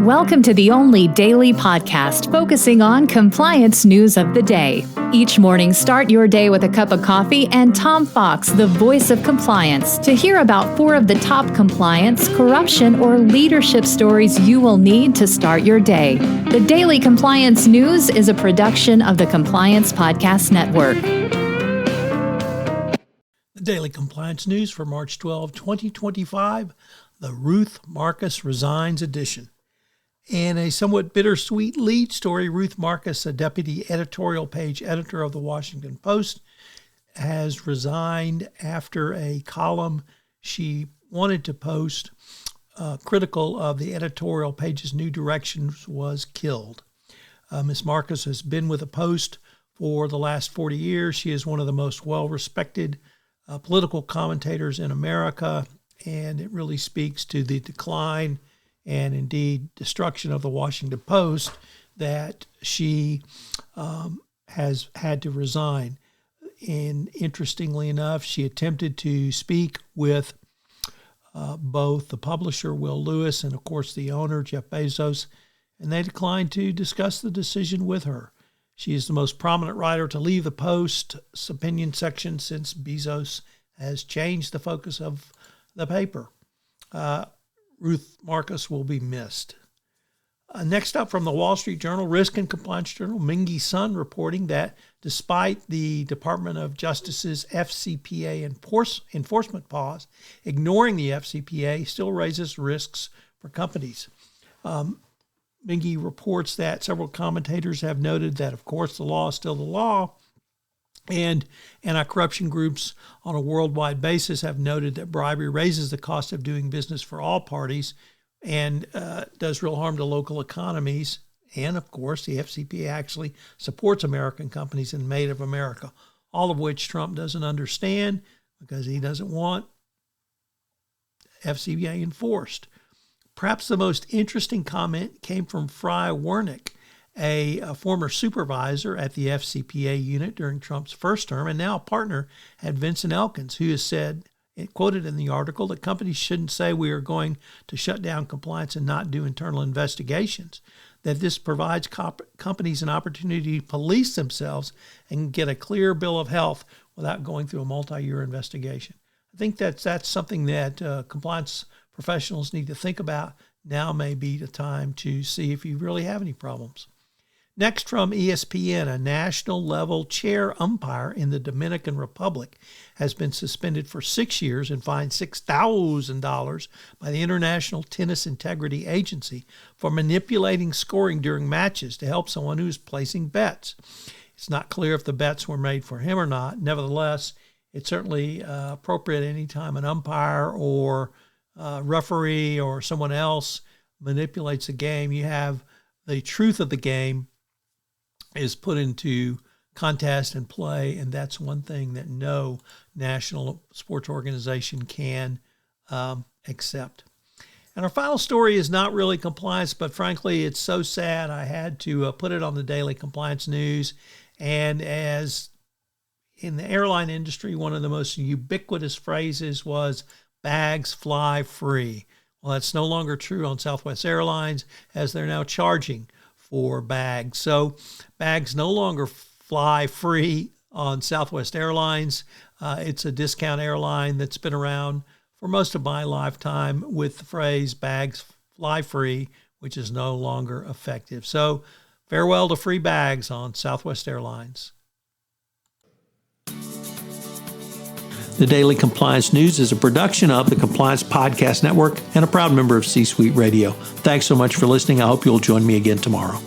Welcome to the only daily podcast focusing on compliance news of the day. Each morning, start your day with a cup of coffee and Tom Fox, the voice of compliance, to hear about 4 of the top compliance, corruption, or leadership stories you will need to start your day. The Daily Compliance News is a production of the Compliance Podcast Network. The Daily Compliance News for March 12, 2025, the Ruth Marcus Resigns edition. In a somewhat bittersweet lead story, Ruth Marcus, a deputy editorial page editor of the Washington Post, has resigned after a column she wanted to post critical of the editorial page's new directions was killed. Ms. Marcus has been with the Post for the last 40 years. She is one of the most well-respected political commentators in America, and it really speaks to the decline and indeed destruction of the Washington Post that she has had to resign. And interestingly enough, she attempted to speak with both the publisher, Will Lewis, and of course the owner, Jeff Bezos, and they declined to discuss the decision with her. She is the most prominent writer to leave the Post's opinion section since Bezos has changed the focus of the paper. Ruth Marcus will be missed. Next up from the Wall Street Journal, Risk and Compliance Journal, Mingy Sun reporting that despite the Department of Justice's FCPA enforcement pause, ignoring the FCPA still raises risks for companies. Mingy reports that several commentators have noted that, of course, the law is still the law, and anti-corruption groups on a worldwide basis have noted that bribery raises the cost of doing business for all parties and does real harm to local economies. And, of course, the FCPA actually supports American companies and Made of America, all of which Trump doesn't understand because he doesn't want FCPA enforced. Perhaps the most interesting comment came from Fry Wernick, a former supervisor at the FCPA unit during Trump's first term and now a partner at Vincent Elkins, who has said, quoted in the article, that companies shouldn't say we are going to shut down compliance and not do internal investigations, that this provides companies an opportunity to police themselves and get a clear bill of health without going through a multi-year investigation. I think that's something that compliance professionals need to think about. Now may be the time to see if you really have any problems. Next from ESPN, a national-level chair umpire in the Dominican Republic has been suspended for 6 years and fined $6,000 by the International Tennis Integrity Agency for manipulating scoring during matches to help someone who is placing bets. It's not clear if the bets were made for him or not. Nevertheless, it's certainly appropriate anytime an umpire or referee or someone else manipulates a game. You have the truth of the game is put into contest and play, and that's one thing that no national sports organization can accept. And our final story is not really compliance, but frankly, it's so sad I had to put it on the Daily Compliance News. And as in the airline industry, one of the most ubiquitous phrases was bags fly free. Well, that's no longer true on Southwest Airlines, as they're now charging for bags. So bags no longer fly free on Southwest Airlines. It's a discount airline that's been around for most of my lifetime with the phrase bags fly free, which is no longer effective. So farewell to free bags on Southwest Airlines. The Daily Compliance News is a production of the Compliance Podcast Network and a proud member of C-Suite Radio. Thanks so much for listening. I hope you'll join me again tomorrow.